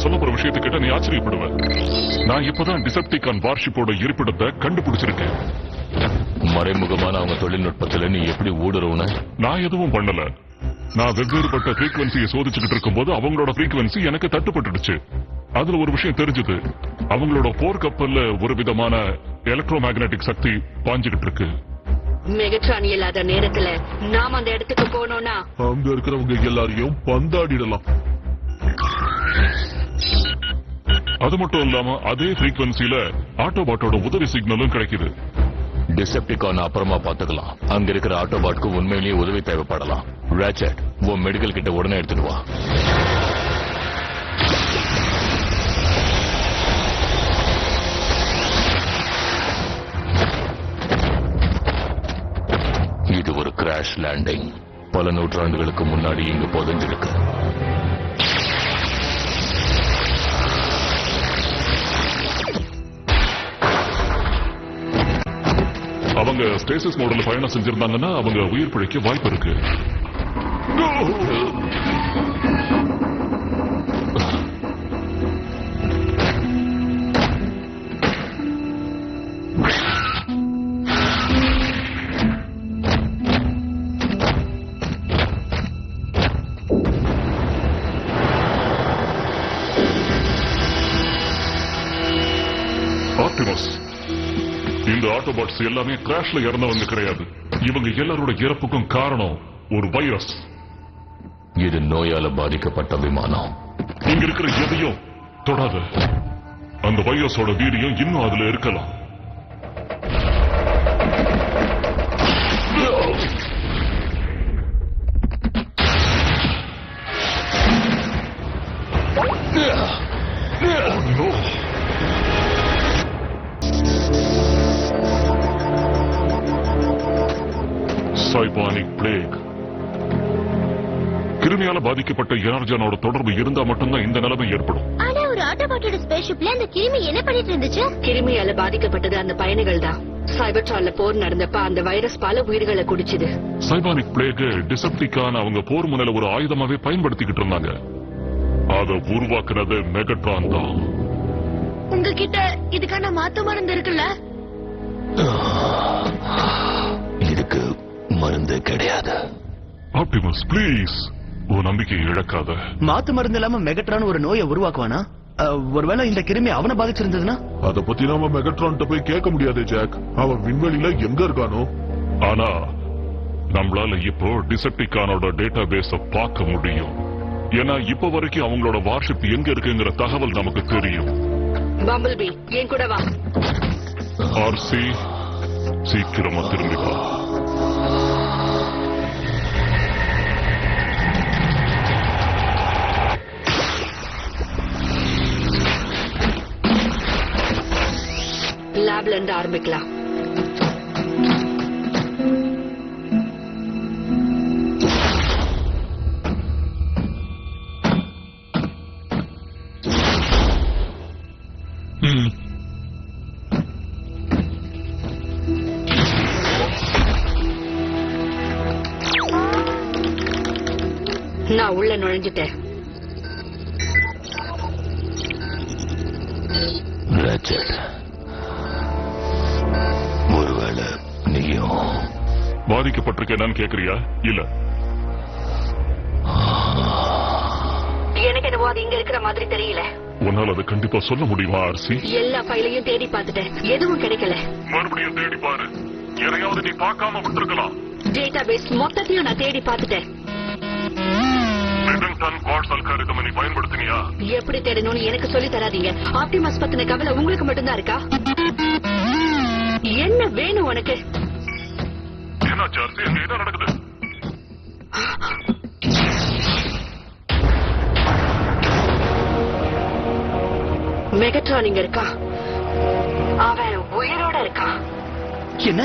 சொல்ல போற விஷயத்தை கேட்ட நீ ஆச்சரியப்படுவ. நான் இப்பதான் டிசெப்டிகான் வார்ஷிப்போட இருப்பிடத்தை கண்டுபிடிச்சிருக்கேன். மறைமுகமான அவங்க தொழில்நுட்பத்துல நீ எப்படி ஊடுருவன? நான் எதுவும் பண்ணல. நான் வெவ்வேறுபட்ட ஃப்ரீக்வன்சியை சோதிச்சுக்கிட்டு இருக்கும்போது அவங்களோட ஃப்ரீக்வன்சி எனக்கு தட்டுப்பட்டுடுச்சு. அதுல ஒரு விஷயம் தெரிஞ்சது. அவங்களோட போர்க்கப்பல்ல ஒரு விதமான எலக்ட்ரோ மேக்னெட்டிக் சக்தி பாஞ்சுகிட்டு இருக்கு. மெகட்ரான் இல்லாத நேரத்துல நாம அந்த இடத்துக்கு போனோம்னா அங்க இருக்கிறவங்க எல்லாரையும் பந்தாடிடலாம். அது மட்டும் இல்லாம அதே ஃப்ரீக்வன்சில ஆட்டோபாட்டோட உதவி சிக்னலும் கிடைக்குது. டிசெப்டிகான் அப்புறமா பாத்துக்கலாம். அங்க இருக்கிற ஆட்டோபாட்க்கு உண்மையிலேயே உதவி தேவைப்படலாம். ராச்சட், உன் மெடிக்கல் கிட்ட உடனே எடுத்துட்டு வா. இது ஒரு கிராஷ் லேண்டிங். பல நூற்றாண்டுகளுக்கு முன்னாடி இங்கு புதைஞ்சிருக்கு. அவங்க ஸ்டேசிஸ் மோடல் பயணம் செஞ்சிருந்தாங்கன்னா அவங்க உயிர் பிழைக்க வாய்ப்பு இருக்கு. ஆப்டிமஸ், இந்த ஆட்டோபாட்ஸ் எல்லாமே கிராஷ்ல இறந்தவங்க கிடையாது. இவங்க எல்லாரோட இறப்புக்கும் காரணம் ஒரு வைரஸ். இது நோயால பாதிக்கப்பட்ட விமானம். இங்க இருக்கிற எதையும் தொடாத. அந்த வைரஸோட வீரியம் இன்னும் அதுல இருக்கலாம். சைபானிக் பிளேக். கிருமியால பாதிக்கப்பட்ட எனர்ஜனோட தொடர்பு இருந்தா மட்டும்தான் இந்த நிலைமை ஏற்படும். ஆனா ஒரு ஆட்டோபாட்டோட ஸ்பேஸ்ஷிப்ல அந்த கிருமி என்ன பண்ணிட்டு இருந்துச்சு? கிருமியால பாதிக்கப்பட்டது அந்த பயணிகள் தான். சைபர்ட்ரான்ல போர் நடந்தப்ப அந்த வைரஸ் பல உயிர்களை குடிச்சுது. சைபானிக் பிளேக் டிசெப்டிகான் அவங்க போர் முனையில ஒரு ஆயுதமாவே பயன்படுத்திக்கிட்டு இருந்தாங்க. அதை உருவாக்குறது மெகட்ரான் தான். உங்ககிட்ட இதுக்கான மாத்து மருந்து இருக்குல்ல? இதுக்கு மருந்து கிடையாது. ஆப்டிமஸ், பிளீஸ் உன் நம்பிக்கையை இழக்காத. மாத்து மருந்து இல்லாம மெகட்ரான் ஒரு நோயை உருவாக்குவானா? ஒருவேளை இந்த கிருமி அவனை பாதிச்சிருந்ததுன்னா? அத பத்தி நாம மெகட்ரான் போய் கேட்க முடியாது ஜாக். அவன் விண்வெளியில எங்க இருக்கானோ. ஆனா நம்மளால இப்போ டிசெப்டிகானோட டேட்டா பேஸ பார்க்க முடியும். ஏன்னா இப்ப வரைக்கும் அவங்களோட வார்ஷிப் எங்க இருக்குங்கிற தகவல் நமக்கு தெரியும். பம்பிள்பீ, என் கூட வா. ஆர்சி, சீக்கிரமா திரும்பி வா. லேப்ல இருந்து ஆரம்பிக்கலாம். நான் உள்ள நுழைஞ்சிட்டேன். ஒருவேளை நீயும் பாதிக்கப்பட்டிருக்கேன்னு கேக்குறியா? இல்ல, எனக்கு என்னவோ அது இங்க இருக்கிற மாதிரி தெரியல. உன்னால அது கண்டிப்பா சொல்ல முடியுமா ஆர்சி? எல்லா ஃபைலையும் தேடி பார்த்துட்டேன், எதுவும் கிடைக்கல. மறுபடியும் தேடி பாரு. எதையாவது நீ பார்க்காம விட்டுருக்கலாம். டேட்டா பேஸ் மொத்தத்தையும் நான் தேடி பார்த்துட்டேன். நீ பயன்படுத்தினியா? எப்படி தேடணும்னு எனக்கு சொல்லி தராதீங்க. ஆப்டிமஸ் பத்தின கவலை உங்களுக்கு மட்டும்தான் இருக்கா? என்ன வேணும் உனக்கு? என்ன சார்ஜ்? என்ன நடக்குது? மெகட்ரான் இங்க இருக்கா. அவன் உயிரோட இருக்கான். என்ன?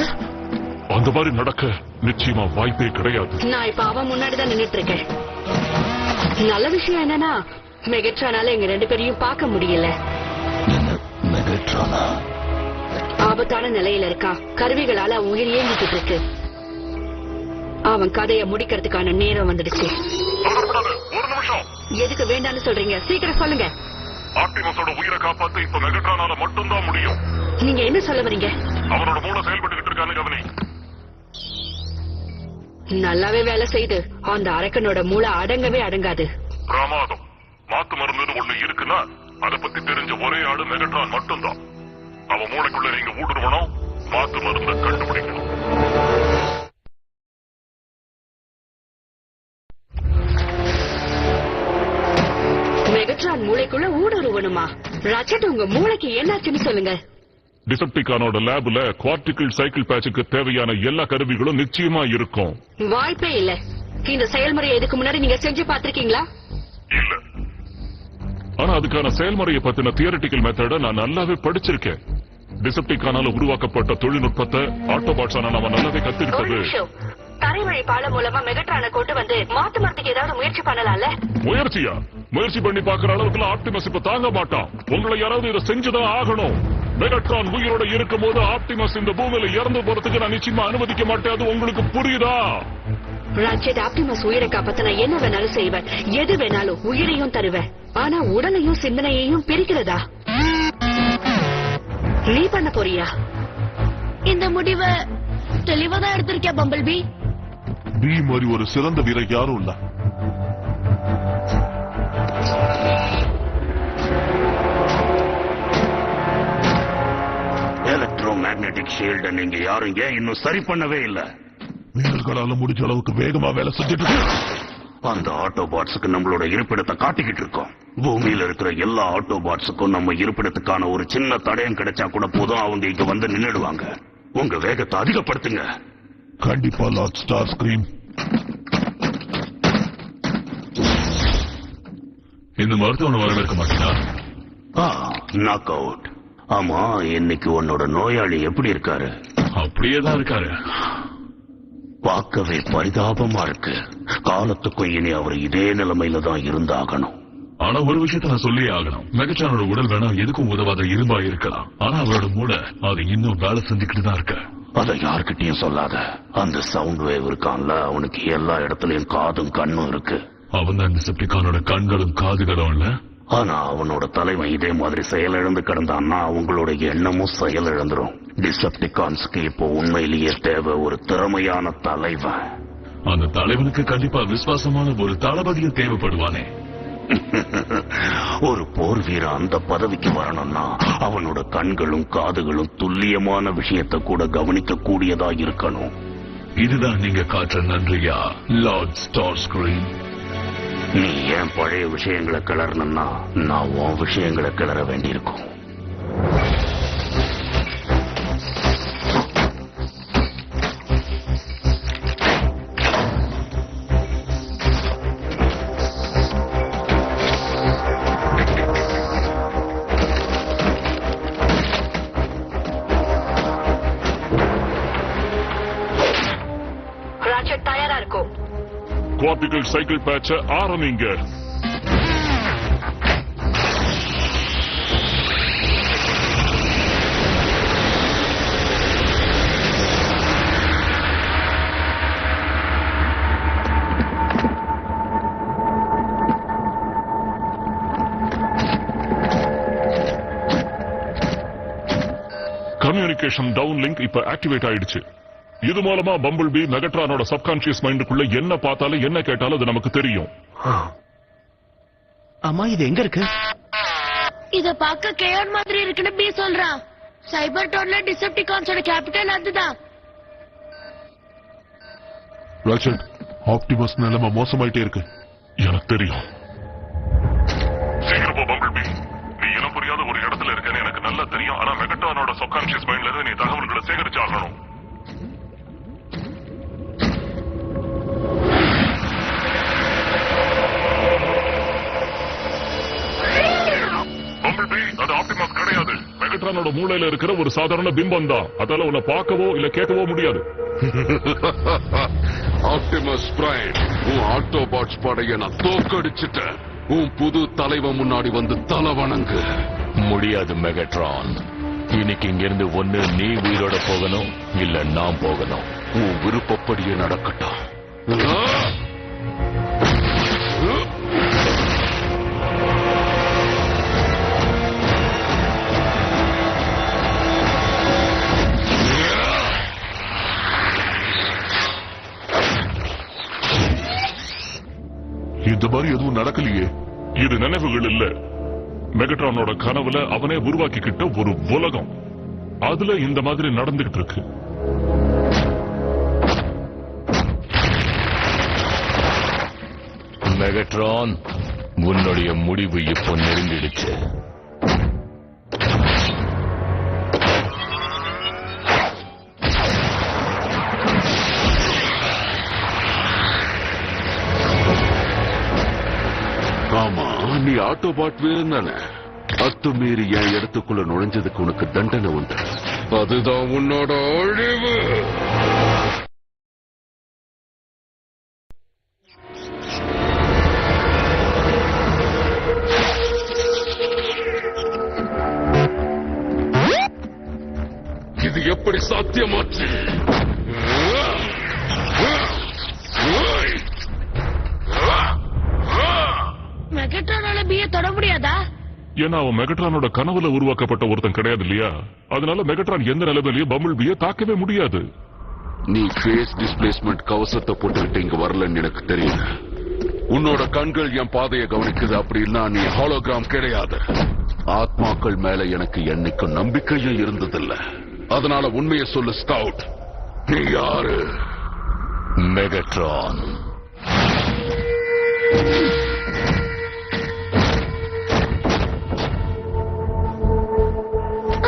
அந்த மாதிரி நடக்க நிச்சயமா வாய்ப்பே கிடையாது. நான் இப்ப அவன் முன்னாடிதான் நின்னுட்டு இருக்கேன். நல்ல விஷயம் என்னன்னா மெகட்ரானால எங்க ரெண்டு பேரையும் பார்க்க முடியல. மெகட்ரானா ஆபத்தான நிலையில இருக்கான். கருவிகளால அவன் உயிர் இயங்கிட்டு இருக்கு. அவன் கதையை முடிக்கிறதுக்கான நேரம் வந்துடுச்சு. ஒரு நிமிஷம். எதுக்கு வேண்டான்னு சொல்றீங்க? சீக்கிரம் சொல்லுங்க. ஆப்டிமஸோட உயிரை காப்பாத்த இப்ப மெகட்ரானால மட்டும்தான் முடியும். நீங்க என்ன சொல்ல வரீங்க? அவனோட மூளை செயல்பட்டுக்கிட்டு இருக்கான்னு கவனி. நல்லாவே வேலை செய்து அந்த அரக்கனோட மூளை அடங்கவே அடங்காது. பிரமாதம். மாத்து மருந்துன்னு ஒண்ணு இருக்குன்னா அதை பத்தி தெரிஞ்ச ஒரே ஆளு மெகட்ரான் மட்டும்தான். அவன் மூளைக்குள்ள நீங்க ஊடுருவணும், மாத்து மருந்தை கண்டுபிடிக்கணும். மெகட்ரான் மூளைக்குள்ள ஊடுருவணுமா? ராட்சட், உங்க மூளைக்கு என்னாச்சுன்னு சொல்லுங்க. டிசெப்டிகானோட லேப்ல குவார்டிகல் சைக்கிள் பேட்சுக்கு தேவையான எல்லா கருவிகளும் நிச்சயமா இருக்கும். வாய்ப்பே இல்ல. இந்த செயல்முறையை இதுக்கு முன்னாடி நீங்க செஞ்சு பாத்திருக்கீங்களா? இல்ல. ஆனா அதுக்கான செயல்முறையை பத்தின தியரிட்டிக்கல் மெத்தட நான் நல்லாவே படிச்சிருக்கேன். டிசெப்டிகானால உருவாக்கப்பட்ட தொழில்நுட்பத்தை ஆட்டோபாட்ஸான நம்ம நல்லாவே கத்துக்கிட்டது. தரைவழி பாலம் மூலமா மெகட்ரானை கொண்டு வந்து மாத்து மரத்துக்கு ஏதாவது முயற்சி பண்ணலாம்ல? முயற்சி பண்ணி பாக்குற அளவுக்கு ஆப்டிமஸ் இப்ப தாங்க மாட்டான். உங்களை யாராவது இதை செஞ்சுதான் ஆகணும். மெகட்ரான் உயிரோட இருக்கும் போது ஆப்டிமஸ் இந்த பூமியில இறந்து போறதுக்கு நான் நிச்சயமா அனுமதிக்க மாட்டேன். அது உங்களுக்கு புரியுதா? ராட்சட், ஆப்டிமஸ் உயிரை காப்பாத்த நான் என்ன வேணாலும் செய்வேன். எது வேணாலும் உயிரையும் தருவேன். ஆனா உடலையும் சிந்தனையையும் பிரிக்கிறதா நீ பண்ண போறியா? இந்த முடிவை தெளிவாதான் எடுத்திருக்கியா பம்பிள் பி? பி மாதிரி ஒரு சிறந்த வீரர் யாரும் இல்ல. எலக்ட்ரோ மேக்னெட்டிக் ஷீல்ட நீங்க யாரும் ஏன் இன்னும் சரி பண்ணவே இல்ல? வீரர்களால முடிஞ்ச அளவுக்கு வேகமா வேலை செஞ்சுட்டு அந்த ஆட்டோபாட்ஸுக்கு நம்மளோட இருப்பிடத்தை காட்டிக்கிட்டு இருக்கோம். பூமியில இருக்கிற எல்லா ஆட்டோபாட்ஸுக்கும் நம்ம இருப்பிடத்துக்கான ஒரு சின்ன தடயம் கிடைச்சா கூட போதும், அவங்க இங்க வந்து நின்னுடுவாங்க. உங்க வேகத்தை அதிகப்படுத்துங்க. கண்டிப்பா லார்ட் ஸ்டார் ஸ்கிரீம். இந்த மருத்துவனை வரவேற்க மாட்டீங்களா? Knock out. ஆமா, இன்னைக்கு உன்னோட நோயாளி எப்படி இருக்காரு? அப்படியேதான் இருக்காரு. பார்க்கவே பரிதாபமா இருக்கு. காலத்துக்கும் இனி அவர் இதே நிலைமையில தான் இருந்தாகணும். ஆனா ஒரு விஷயத்த நான் சொல்லியே ஆகணும். மெகட்ரானோட உடல் வேணா எதுக்கும் உதவாத இரும்பா இருக்கலாம். ஆனா அவரோட மூளை அது இன்னும் வேலை செஞ்சுக்கிட்டு தான் இருக்கு. அதை யார்கிட்டயும் சொல்லாத. அந்த சவுண்ட் வேவ் இருக்கான்ல, அவனுக்கு எல்லா இடத்துலயும் காதும் கண்ணும் இருக்கு. அவன் தான் டிசெப்டிகானோட கண்களும் காதுகளும் இல்ல. ஆனா அவனோட தலைவன் இதே மாதிரி செயலிழந்து கிடந்தான்னா அவங்களோட எண்ணமும் செயலிழந்துரும். டிசெப்டிகான்ஸ்க்கு இப்போ உண்மையிலேயே தேவை ஒரு திறமையான தலைவன். அந்த தலைவனுக்கு கண்டிப்பா விசுவாசமான ஒரு தளபதியும் தேவைப்படுவானே. ஒரு போர் வீரன் அந்த பதவிக்கு வரணும்னா அவனோட கண்களும் காதுகளும் துல்லியமான விஷயத்தை கூட கவனிக்க கூடியதா இருக்கணும். இதுதான் நீங்க காட்டுற நன்றியா லார்ட் ஸ்டார் ஸ்கிரீன்? நீ ஏன் பழைய விஷயங்களை கிளறணும்னா நான் உன் விஷயங்களை கிளற வேண்டியிருக்கும். ராட்சட் தயாரா இருக்கும். குவார்டிகல் சைக்கிள் பேட்ச ஆரம்பிங்க. கம்யூனிகேஷன் டவுன் லிங்க் இப்ப ஆக்டிவேட் ஆயிடுச்சு. இது மூலமா பம்பிள் பி மெகட்ரானோட சப்கான்சியஸ் மைண்டுக்குள்ள என்ன பார்த்தாலும் என்ன கேட்டாலும் அது நமக்கு தெரியும். அம்மா, இது எங்க இருக்கு? இத பார்க்க கேஆர் மாதிரி இருக்குன்னு பி சொல்றான். சைபர் டவுன்ல டிசெப்டிகான்ஸோட கேபிட்டல் அதுதான். ராட்சட், ஆப்டிமஸ் நிலைமை மோசமாயிட்டே இருக்கு. எனக்கு தெரியும். சீக்கிரம் போ பம்பிள் பி. நீ இனம் புரியாத ஒரு இடத்துல இருக்கேன்னு எனக்கு நல்லா தெரியும். ஆனா மெகட்ரானோட சப்கான்சியஸ் மைண்ட்ல இருந்து நீ தகவல்களை சேகரிச்சு ஆகணும். அது ஆப்டிமஸ் கிடையாது. மெகட்ரானோட மூளையில இருக்கிற ஒரு சாதாரண பிம்பம் தான். அதால உன்னை பார்க்கவோ இல்ல கேட்கவோ முடியாது. ஆப்டிமஸ் பிரைம், உன் ஆட்டோபாட்ஸ் படைய நான் தோக்கடிச்சிட்டேன். உன் புது தலைவன் முன்னாடி வந்து தலை வணங்கு. முடியாது மெகட்ரான். இன்னைக்கு இங்கிருந்து ஒண்ணு நீ உயிரோட போகணும், இல்ல நான் போகணும். உன் விருப்பப்படியே நடக்கட்டும். இந்த மாதிரி எதுவும் நடக்கலையே. இது நினைவுகள் இல்ல, மெகட்ரானோட கனவுல அவனே உருவாக்கிக்கிட்ட ஒரு உலகம். அதுல இந்த மாதிரி நடந்துகிட்டு இருக்கு. மெகட்ரான், உன்னுடைய முடிவு இப்போ நெருங்கிடுச்சு. ஆமா, நீ ஆட்டோபாட் வீரன் தானே. அத்துமீறி என் இடத்துக்குள்ள நுழைஞ்சதுக்கு உனக்கு தண்டனை உண்டு. அதுதான் உன்னோட அழிவு. இது எப்படி சாத்தியமாச்சு? மெகட்ரானால பிய தொட முடியாதா? ஏன்னா அவன் மெகட்ரானோட கனவுல உருவாக்கப்பட்ட ஒருத்தன் கிடையாது இல்லையா? அதனால மெகட்ரான் எந்த நிலைமையிலயும் பம்பிள் பியை தாக்கவே முடியாது. நீ ஃபேஸ் டிஸ்பிளேஸ்மெண்ட் கவசத்தை போட்டுக்கிட்டு இங்க வரலன்னு எனக்கு தெரியும். உன்னோட கண்கள் என் பாதையை கவனிக்குது. அப்படின்னா நீ ஹாலோகிராம் கிடையாது. ஆத்மாக்கள் மேல எனக்கு என்னைக்கும் நம்பிக்கையும் இருந்ததில்ல. அதனால உண்மையை சொல்லு ஸ்கவுட், நீ யாரு? மெகட்ரான்.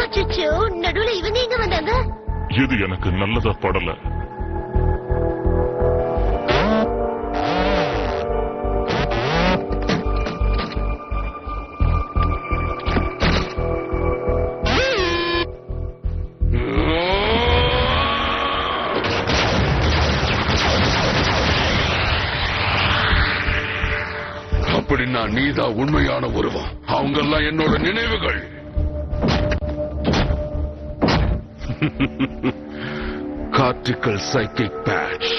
அச்சச்சோ, நடுவுல இவங்க எங்க வந்தாங்க? இது எனக்கு நல்லதா படல. அப்படின்னா நீதான் உண்மையான உருவம். அவங்கெல்லாம் என்னோட நினைவுகள். Cortical psychic patch.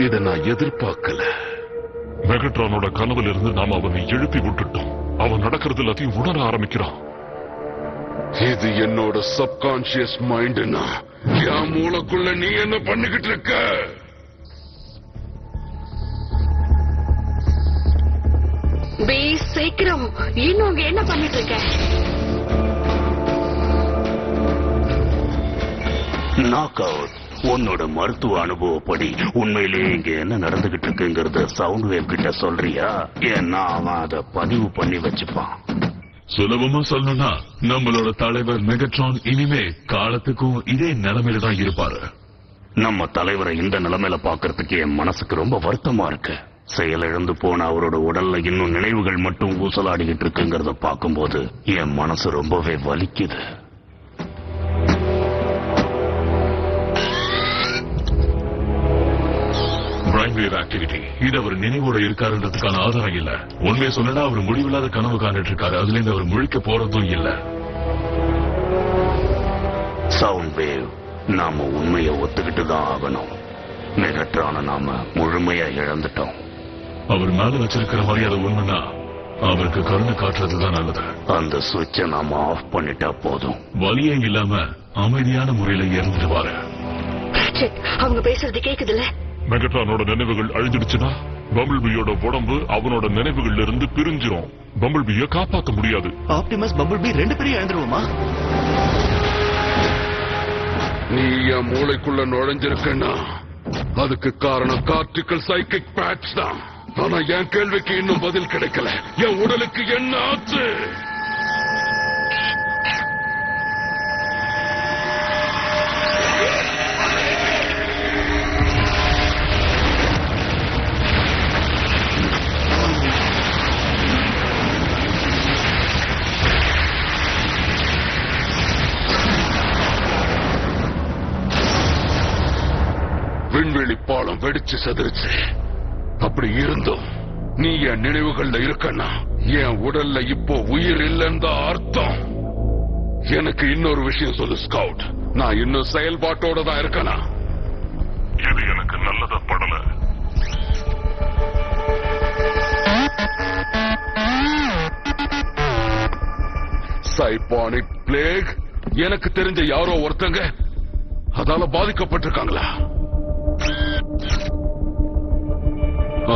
இதை நான் எதிர்பார்க்கல. மெகட்ரானோட கனவுல இருந்து நாம அவனை எழுப்பி விட்டுட்டோம். அவன் நடக்கிறது எல்லாத்தையும் உணர ஆரம்பிக்கிறான். இது என்னோட சப்கான்சியஸ் மைண்ட்னா என் மூளைக்குள்ள நீ என்ன பண்ணிக்கிட்டு இருக்க? பி, சீக்கிரம், இன்னும் அங்க என்ன பண்ணிட்டு இருக்க? Knock out. உன்னோட மருத்துவ அனுபவப்படி உண்மையிலேயே இங்க என்ன நடந்துகிட்டு இருக்குங்கிறத சவுண்ட் வேவ் கிட்ட சொல்றியா? ஏன்னா அவன் அதை பதிவு பண்ணி வச்சுப்பான். சுலபமா சொல்லணும்னா நம்மளோட தலைவர் மெகட்ரான் இனிமே காலத்துக்கும் இதே நிலைமையில தான் இருப்பாரு. நம்ம தலைவரை இந்த நிலைமையில பாக்குறதுக்கு என் மனசுக்கு ரொம்ப வருத்தமா இருக்கு. செயலிழந்து போன அவரோட உடல்ல இன்னும் நினைவுகள் மட்டும் ஊசலாடிக்கிட்டு இருக்குங்கிறத பார்க்கும்போது என் மனசு ரொம்பவே வலிக்குது. பிரைன்வேவ் ஆக்டிவிட்டி, இது அவர் நினைவோட இருக்காருன்றதுக்கான ஆதாரம் இல்ல. உண்மையை சொல்லனா அவர் முடிவில்லாத கனவு காண்டுட்டு இருக்காரு. அதுல இருந்து அவர் முழிக்க போறதும் இல்ல. சவுண்ட் வேவ், நாம உண்மையை ஒத்துக்கிட்டு தான் ஆகணும். மெகட்ரான நாம முழுமையா இழந்துட்டோம். அவர் மேல வச்சிருக்கிற மாதிரி அது உண்மைன்னா அவருக்கு கருணை காட்டுறதுதான் நல்லது. அந்த சுவிட்சை நாம ஆஃப் பண்ணிட்டா போதும். வலியே இல்லாம அமைதியான முறையில இறந்துடுவாரு. அவங்க பேசுறது கேக்குதுல்ல? மெகட்ரானோட நினைவுகள் அழிஞ்சிடுச்சுன்னா பம்பிள் பியோட உடம்பு அவனோட நினைவுகள்ல இருந்து பிரிஞ்சிரும். பம்பிள் பியை காப்பாற்ற முடியாது. ஆப்டிமஸ், பம்பிள் பி ரெண்டு பேரையும் இழந்துருவோமா? நீ என் மூளைக்குள்ள நுழைஞ்சிருக்கன்னா அதுக்கு காரணம் கார்டிகல் சைக்கிக் பேட்ச் தான். ஆனா என் கேள்விக்கு இன்னும் பதில் கிடைக்கல. என் உடலுக்கு என்ன ஆச்சு? விண்வெளி பாலம் வெடிச்சு சதுருச்சு. அப்படி இருந்தும் நீ என் நினைவுகள்ல இருக்கன்னா என் உடல்ல இப்போ உயிர் இல்லைன்னு அர்த்தம். எனக்கு இன்னொரு விஷயம் சொல்லு ஸ்கவுட், நான் இன்னும் செயல்பாட்டோட தான் இருக்கனா? இது எனக்கு நல்லதா படல. சைபானிக் பிளேக், எனக்கு தெரிஞ்ச யாரோ ஒருத்தங்க அதால பாதிக்கப்பட்டிருக்காங்களா?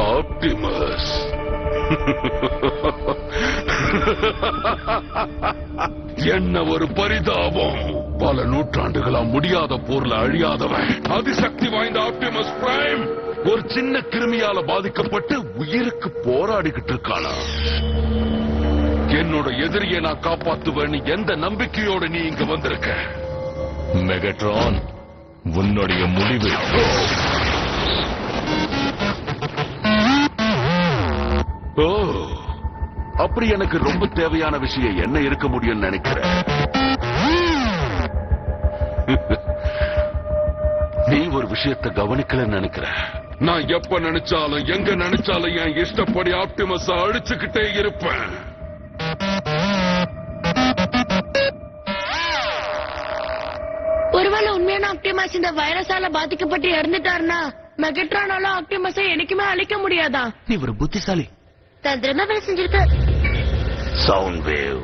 ஆப்டிமஸ், என்ன ஒரு பரிதாபம். பல நூற்றாண்டுகளா முடியாத போர்ல அழியாதவன் அதிசக்தி வாய்ந்த ஆப்டிமஸ் பிரைம் ஒரு சின்ன கிருமியால பாதிக்கப்பட்டு உயிருக்கு போராடிக்கிட்டு இருக்கானா? என்னோட எதிரியை நான் காப்பாத்துவேன்னு எந்த நம்பிக்கையோட நீ இங்க வந்திருக்க? மெகட்ரான், உன்னுடைய முடிவு. ஓ, அப்படி எனக்கு ரொம்ப தேவையான விஷயம் என்ன இருக்க முடியும்னு நினைக்கிறேன். நீ ஒரு விஷயத்தை கவனிக்கலன்னு நினைக்கிற. நான் எப்ப நினைச்சாலும் எங்க நினைச்சாலும் என் இஷ்டப்படி ஆப்டிமஸ் அடிச்சுக்கிட்டே இருப்பேன். ஒருவேளை உண்மையான ஆப்டிமஸ் இந்த வைரஸால பாதிக்கப்பட்டு இறந்துட்டாருன்னா மெகட்ரானால ஆப்டிமஸை என்னைக்குமே அழிக்க முடியாதா? நீ ஒரு புத்திசாலி. தந்திரமா வேலை செஞ்சிருக்க. சவுண்ட் வேவ்,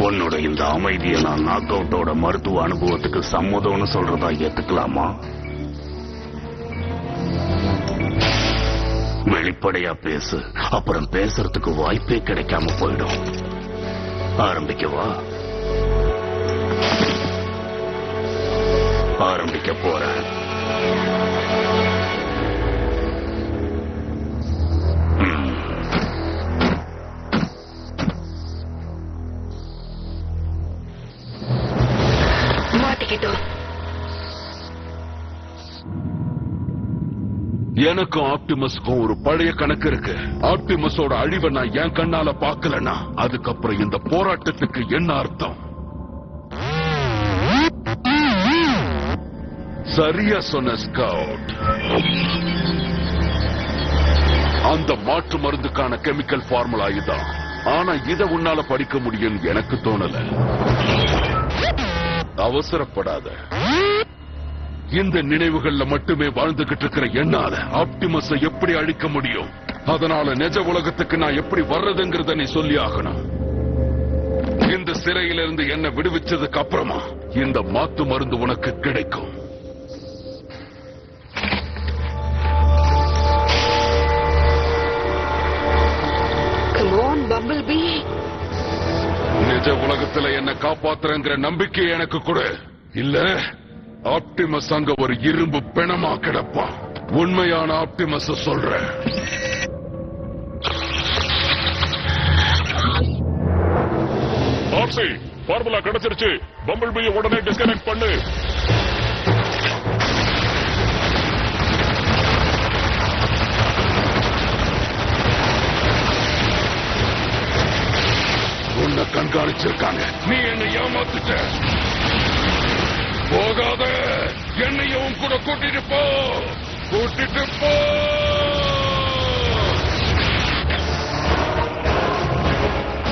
உன்னோட இந்த அமைதியை நான் நாக் அவுட்டோட மருத்துவ அனுபவத்துக்கு சம்மதம்னு சொல்றதா ஏத்துக்கலாமா? வெளிப்படையா பேசு, அப்புறம் பேசுறதுக்கு வாய்ப்பே கிடைக்காம போயிடும். ஆரம்பிக்கவா? ஆரம்பிக்க போறேன். மாட்டிக்கிட்டோம். எனக்கும் ஆப்டிமஸ்க்கும் ஒரு பழைய கணக்கு இருக்கு. ஆப்டிமஸோட அழிவை நான் என் கண்ணால பாக்கலன்னா அதுக்கப்புறம் இந்த போராட்டத்துக்கு என்ன அர்த்தம்? சரியா சொன்ன ஸ்கவுட். அந்த மாற்று மருந்துக்கான கெமிக்கல் ஃபார்முலா இதுதான். ஆனா இத உன்னால படிக்க முடியும் எனக்கு தோணல. அவசரப்படாத. இந்த நினைவுகள்ல மட்டுமே வாழ்ந்துகிட்டு இருக்கிற என்னால ஆப்டிமஸை எப்படி அழிக்க முடியும்? அதனால நிஜ உலகத்துக்கு நான் எப்படி வர்றதுங்கிறத நீ சொல்லி ஆகணும். இந்த சிறையிலிருந்து என்ன விடுவிச்சதுக்கு அப்புறமா இந்த மாத்து மருந்து உனக்கு கிடைக்கும். நிஜ உலகத்துல என்ன காப்பாத்துறங்கிற நம்பிக்கை எனக்கு கூட இல்ல. ஆப்டிமஸ் அங்க ஒரு இரும்பு பிணமா கிடப்பான். உண்மையான ஆப்டிமஸ் சொல்றேன். ஆர்சி, ஃபார்முலா கிடைச்சிருச்சு. பம்பிள் பீயை உடனே டிஸ்கனெக்ட் பண்ணு. உன்னை கண்காணிச்சிருக்காங்க. நீ என்னை ஏமாத்துட்ட. போகாத. என்னையும் கூட கூட்டிட்டு போ. கூட்டிட்டு போ.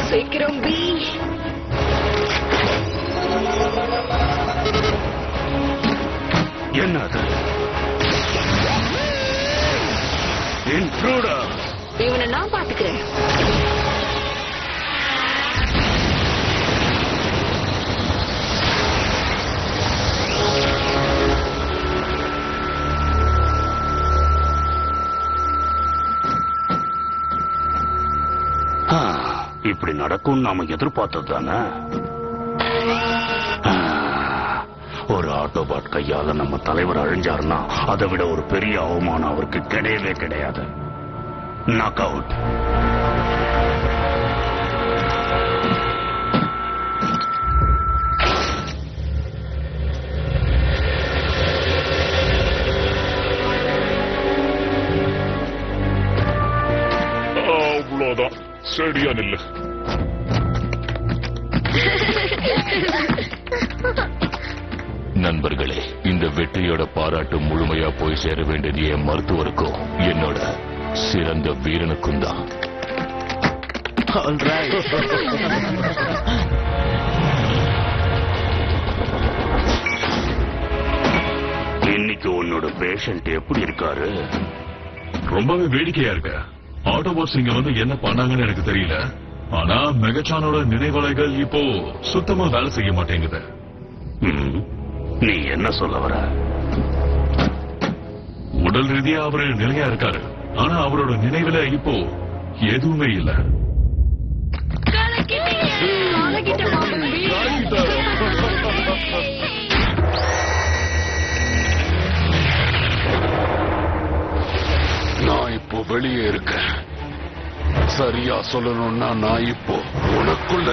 சீக்கிரம் பி. என்னது? இன்ட்ரூடர். இவனை நான் பாத்துக்கிறேன். இப்படி நடக்கும் நாம எதிர்பார்த்தது தானே. ஒரு ஆட்டோபாட் கையால நம்ம தலைவர் அழிஞ்சாருன்னா அதை விட ஒரு பெரிய அவமானம் அவருக்கு கிடையவே கிடையாது. Knock out. அவ்வளவுதான். சரியா நில்லு. நண்பர்களே, இந்த வெற்றியோட பாராட்டு முழுமையா போய் சேர வேண்டியது என் மருத்துவருக்கும் என்னோட சிறந்த வீரனுக்கும் தான். இன்னைக்கு உன்னோட பேஷண்ட் எப்படி இருக்காரு? ரொம்பவே வேடிக்கையா இருக்கு. ஆட்டோபாட்ஸ் இங்க வந்து என்ன பண்ணாங்கன்னு எனக்கு தெரியல. ஆனா மெகட்ரானோட நினைவலைகள் இப்போ சுத்தமா வேலை செய்ய மாட்டேங்குது. நீ என்ன சொல்ல வர? உடல் ரீதியா அவரு நிலையா இருக்காரு. ஆனா அவரோட நினைவுல இப்போ எதுவுமே இல்ல. நான் இப்போ வெளியே இருக்கேன். சரியா சொல்லணும்னா நான் இப்போ உனக்குள்ள